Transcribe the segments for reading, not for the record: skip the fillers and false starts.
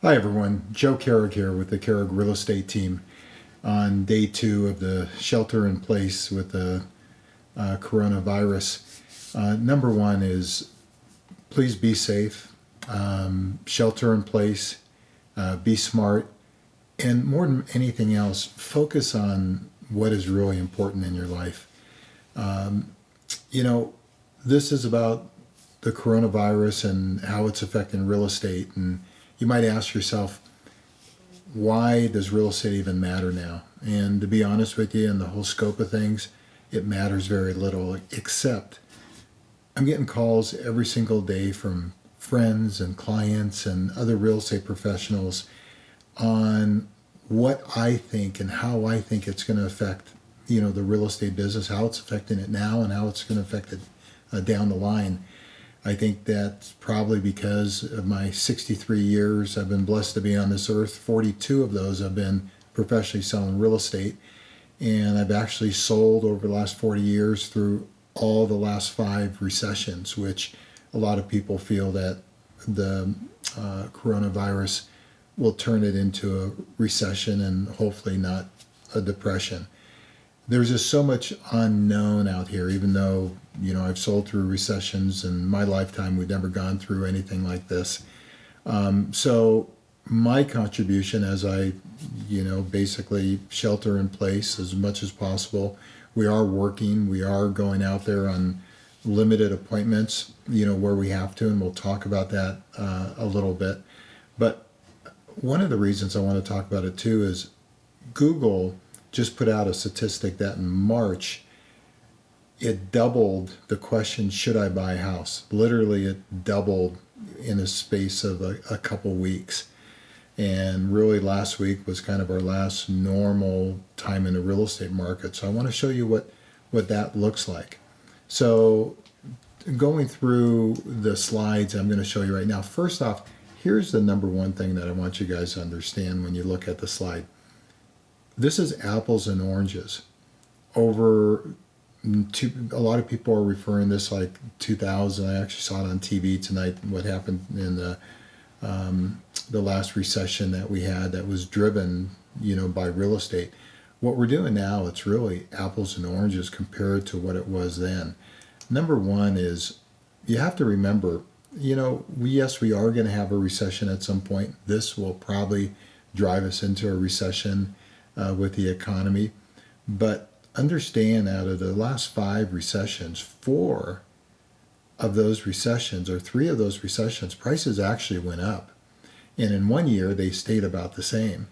Hi everyone, Joe Kehrig here with the Kehrig Real Estate Team on day 2 of the shelter in place with the coronavirus. Number one is please be safe, shelter in place, be smart, and more than anything else, focus on what is really important in your life. Um, you know, this is about the coronavirus and how it's affecting real estate. And you might ask yourself, why does real estate even matter now? And to be honest with you, in the whole scope of things, it matters very little, except I'm getting calls every single day from friends and clients and other real estate professionals on what I think and how I think it's going to affect, the real estate business, how it's affecting it now and how it's going to affect it down the line. I think that's probably because of my 63 years I've been blessed to be on this earth. 42 of those I've been professionally selling real estate. And I've actually sold over the last 40 years through all the last 5 recessions, which a lot of people feel that the coronavirus will turn it into a recession and hopefully not a depression. There's just so much unknown out here, even though, I've sold through recessions in my lifetime. We've never gone through anything like this. So my contribution as I, basically shelter in place as much as possible. We are working, we are going out there on limited appointments, where we have to, and we'll talk about that a little bit. But one of the reasons I want to talk about it too is Google just put out a statistic that in March, it doubled the question, should I buy a house? Literally, it doubled in a space of a couple weeks. And really, last week was kind of our last normal time in the real estate market. So I want to show you what that looks like. So going through the slides I'm going to show you right now. First off, here's the number one thing that I want you guys to understand when you look at the slide. This is apples and oranges. A lot of people are referring this like 2000. I actually saw it on TV tonight, what happened in the last recession that we had that was driven, by real estate. What we're doing now, it's really apples and oranges compared to what it was then. Number one is you have to remember, yes, we are going to have a recession at some point. This will probably drive us into a recession with the economy. But understand, out of the last 5 recessions, 4 of those recessions, or 3 of those recessions, prices actually went up. And in one year, they stayed about the same.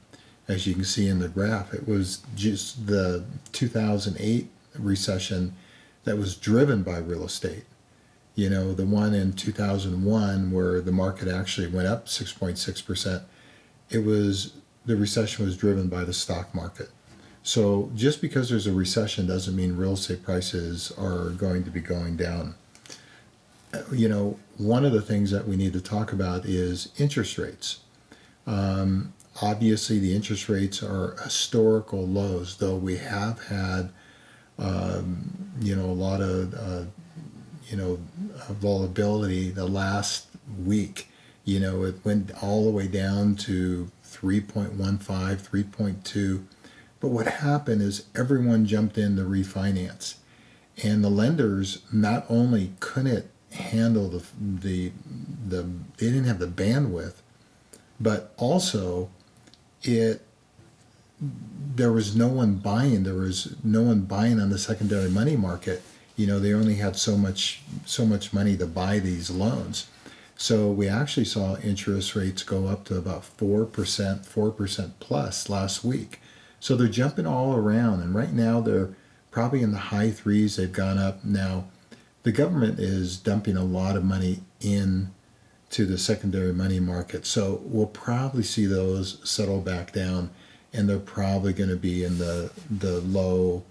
As you can see in the graph, it was just the 2008 recession that was driven by real estate. The one in 2001 where the market actually went up 6.6%, the recession was driven by the stock market. So just because there's a recession doesn't mean real estate prices are going to be going down. One of the things that we need to talk about is interest rates. Obviously, the interest rates are historical lows, though we have had, a lot of, volatility the last week. It went all the way down to 3.15, 3.2. But what happened is everyone jumped in to refinance. And the lenders not only couldn't handle they didn't have the bandwidth, but also there was no one buying. There was no one buying on the secondary money market. They only had so much money to buy these loans. So we actually saw interest rates go up to about 4% plus last week. So they're jumping all around, and right now they're probably in the high 3s. They've gone up. Now, the government is dumping a lot of money in to the secondary money market. So we'll probably see those settle back down, and they're probably going to be in the low,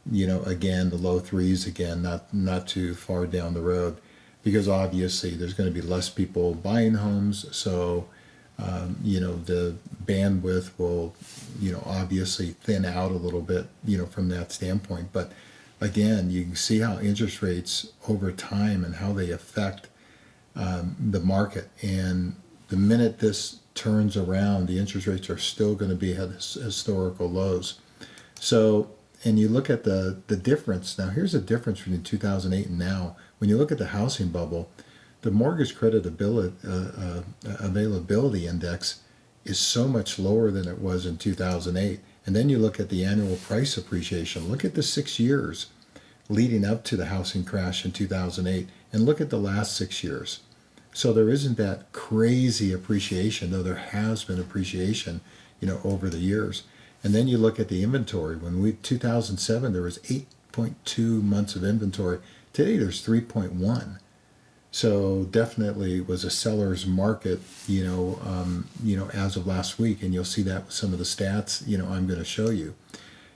again, the low 3s again, not too far down the road, because obviously there's going to be less people buying homes. So, the bandwidth will, obviously thin out a little bit, from that standpoint. But again, you can see how interest rates over time and how they affect the market. And the minute this turns around, the interest rates are still going to be at historical lows. So, and you look at the difference. Now, here's the difference between 2008 and now. When you look at the housing bubble, the mortgage credit availability index is so much lower than it was in 2008. And then you look at the annual price appreciation. Look at the 6 years leading up to the housing crash in 2008, and look at the last 6 years. So there isn't that crazy appreciation, though there has been appreciation, over the years. And then you look at the inventory. When 2007, there was 8.2 months of inventory. Today there's 3.1. So definitely was a seller's market, as of last week, and you'll see that with some of the stats, I'm going to show you.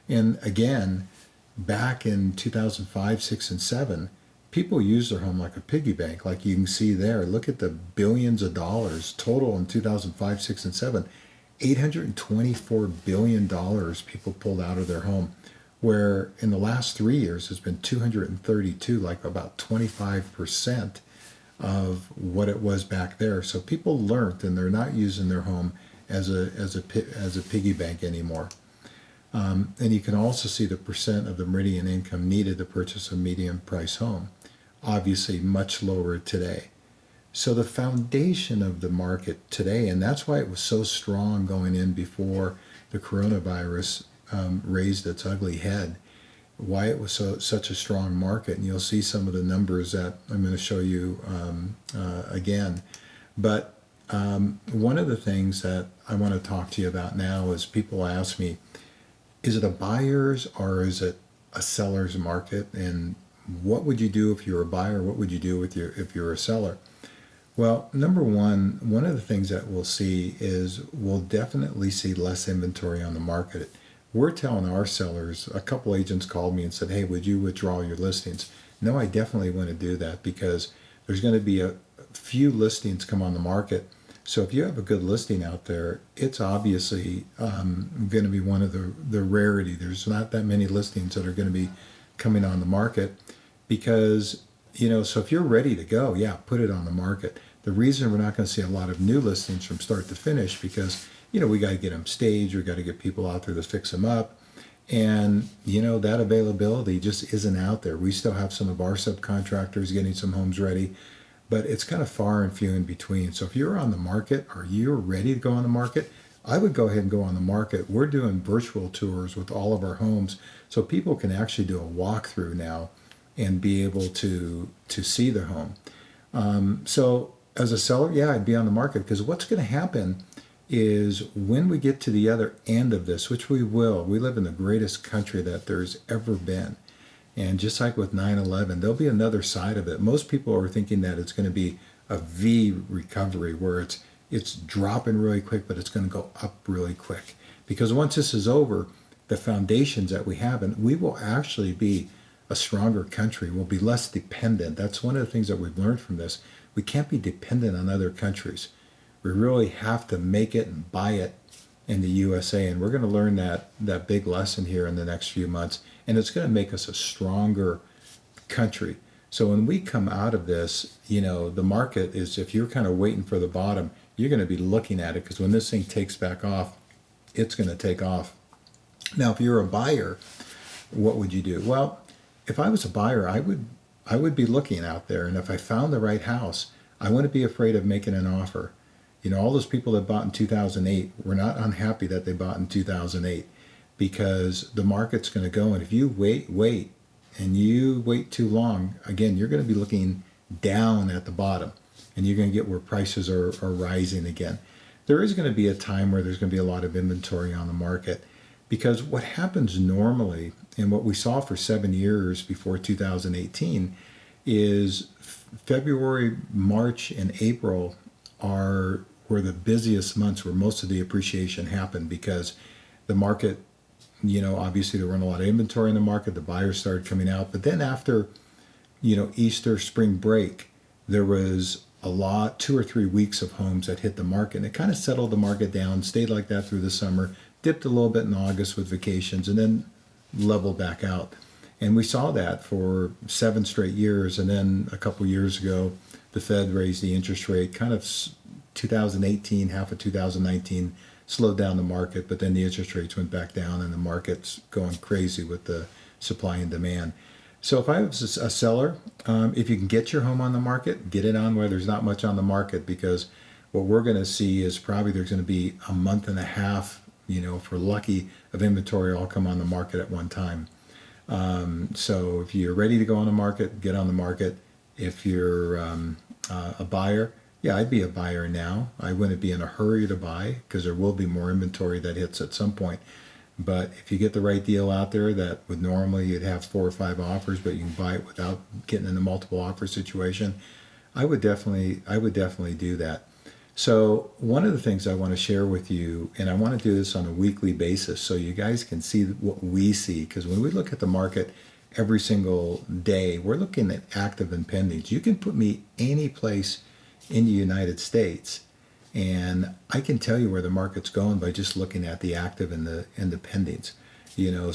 And again, back in 2005, 6, and 7, people used their home like a piggy bank, like you can see there. Look at the billions of dollars total in 2005, 6, and 7. $824 billion people pulled out of their home, where in the last 3 years it's been 232, like about 25% of what it was back there. So people learned, and they're not using their home as a piggy bank anymore. And you can also see the percent of the median income needed to purchase a medium price home. Obviously much lower today. So the foundation of the market today, and that's why it was so strong going in before the coronavirus raised its ugly head, why it was such a strong market. And you'll see some of the numbers that I'm going to show you again. But one of the things that I want to talk to you about now is people ask me, is it a buyer's or is it a seller's market? And what would you do if you're a buyer? What would you do if you're a seller? Well, number one of the things that we'll see is we'll definitely see less inventory on the market. We're telling our sellers, a couple agents called me and said, hey, would you withdraw your listings? No, I definitely want to do that because there's going to be a few listings come on the market. So if you have a good listing out there, it's obviously going to be one of the rarity. There's not that many listings that are going to be coming on the market because, so if you're ready to go, yeah, put it on the market. The reason we're not going to see a lot of new listings from start to finish because, we got to get them staged. We got to get people out there to fix them up. And, that availability just isn't out there. We still have some of our subcontractors getting some homes ready, but it's kind of far and few in between. So if you're on the market or you're ready to go on the market, I would go ahead and go on the market. We're doing virtual tours with all of our homes so people can actually do a walkthrough now and be able to see the home. So as a seller, yeah, I'd be on the market because what's going to happen is when we get to the other end of this, which we will, we live in the greatest country that there's ever been. And just like with 9/11, there'll be another side of it. Most people are thinking that it's going to be a V recovery where it's dropping really quick, but it's going to go up really quick. Because once this is over, the foundations that we have, and we will actually be a stronger country. We'll be less dependent. That's one of the things that we've learned from this. We can't be dependent on other countries. We really have to make it and buy it in the USA. And we're going to learn that big lesson here in the next few months. And it's going to make us a stronger country. So when we come out of this, the market is, if you're kind of waiting for the bottom, you're going to be looking at it because when this thing takes back off, it's going to take off. Now, if you're a buyer, what would you do? Well, if I was a buyer, I would be looking out there. And if I found the right house, I wouldn't be afraid of making an offer. All those people that bought in 2008 were not unhappy that they bought in 2008 because the market's going to go. And if you wait, and you wait too long, again, you're going to be looking down at the bottom and you're going to get where prices are rising again. There is going to be a time where there's going to be a lot of inventory on the market because what happens normally and what we saw for 7 years before 2018 is February, March, and April were the busiest months where most of the appreciation happened because the market, obviously there weren't a lot of inventory in the market. The buyers started coming out. But then after, Easter, spring break, there was 2 or 3 weeks of homes that hit the market. And it kind of settled the market down, stayed like that through the summer, dipped a little bit in August with vacations, and then leveled back out. And we saw that for 7 straight years. And then a couple years ago, the Fed raised the interest rate, kind of 2018, half of 2019 slowed down the market, but then the interest rates went back down and the market's going crazy with the supply and demand. So if I was a seller, if you can get your home on the market, get it on where there's not much on the market, because what we're going to see is probably there's going to be a month and a half, if we're lucky, of inventory all come on the market at one time. So if you're ready to go on the market, get on the market. If you're a buyer, yeah, I'd be a buyer now. I wouldn't be in a hurry to buy because there will be more inventory that hits at some point. But if you get the right deal out there that would normally you'd have 4 or 5 offers, but you can buy it without getting in a multiple offer situation, I would definitely do that. So one of the things I want to share with you, and I want to do this on a weekly basis so you guys can see what we see, because when we look at the market every single day, we're looking at active and pendings. You can put me any place in the United States, and I can tell you where the market's going by just looking at the active and the pendings.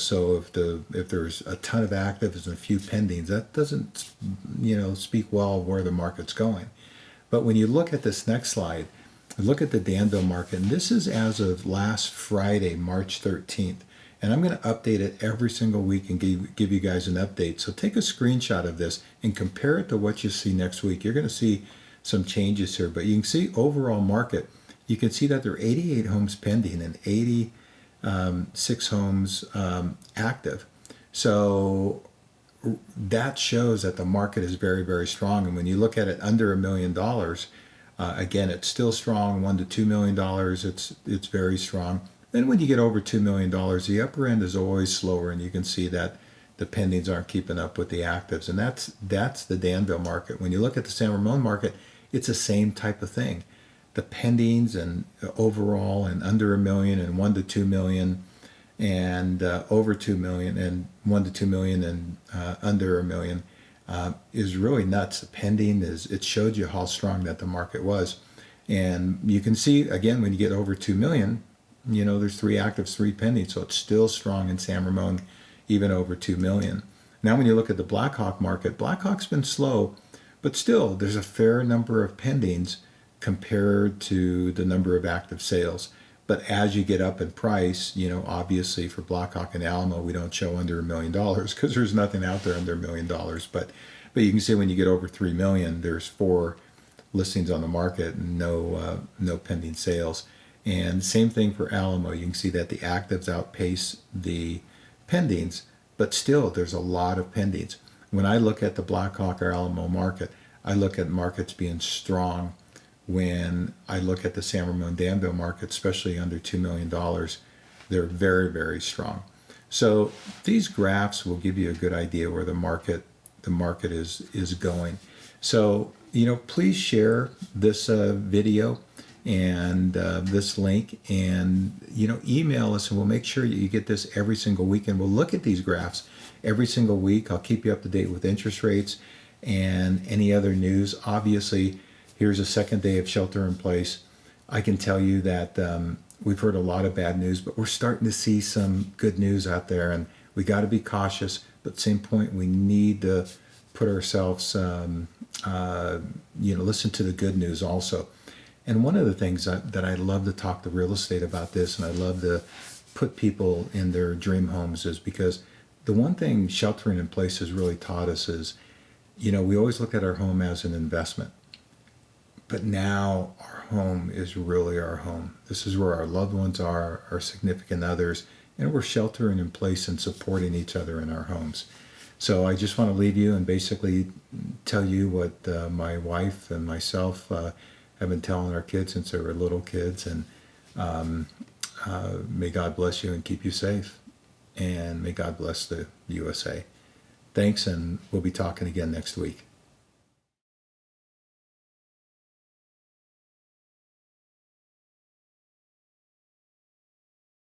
So if there's a ton of actives and a few pendings, that doesn't speak well of where the market's going. But when you look at this next slide, look at the Danville market, and this is as of last Friday, March 13th. And I'm going to update it every single week and give you guys an update. So take a screenshot of this and compare it to what you see next week. You're going to see some changes here, but you can see overall market. You can see that there are 88 homes pending and 86 homes active. So that shows that the market is very, very strong. And when you look at it under $1 million, again, it's still strong. $1 to $2 million, it's very strong. Then when you get over $2 million, the upper end is always slower, and you can see that the pendings aren't keeping up with the actives. And that's the Danville market. When you look at the San Ramon market, it's the same type of thing. The pendings and overall and under $1 million and $1 to $2 million and over $2 million and $1 to $2 million and under $1 million is really nuts. The pending it showed you how strong that the market was. And you can see, again, when you get over 2 million, there's 3 actives, 3 pending. So it's still strong in San Ramon, even over 2 million. Now, when you look at the Blackhawk market, Blackhawk's been slow, but still there's a fair number of pendings compared to the number of active sales. But as you get up in price, obviously for Blackhawk and Alamo, we don't show under $1 million because there's nothing out there under $1 million. But you can see when you get over 3 million, there's 4 listings on the market and no pending sales. And same thing for Alamo. You can see that the actives outpace the pendings, but still there's a lot of pendings. When I look at the Blackhawk or Alamo market, I look at markets being strong. When I look at the San Ramon Danville market, especially under $2 million, they're very, very strong. So these graphs will give you a good idea where the market is going. So please share this video and this link, and email us, and we'll make sure you get this every single week. And we'll look at these graphs every single week. I'll keep you up to date with interest rates and any other news. Obviously, here's a second day of shelter in place. I can tell you that we've heard a lot of bad news, but we're starting to see some good news out there, and we got to be cautious. But at the same point, we need to put ourselves, listen to the good news also. And one of the things that I love to talk to real estate about this, and I love to put people in their dream homes, is because the one thing sheltering in place has really taught us is, we always look at our home as an investment. But now our home is really our home. This is where our loved ones are, our significant others, and we're sheltering in place and supporting each other in our homes. So I just want to leave you and basically tell you what my wife and myself have been telling our kids since they were little kids. And may God bless you and keep you safe. And may God bless the USA. Thanks, and we'll be talking again next week.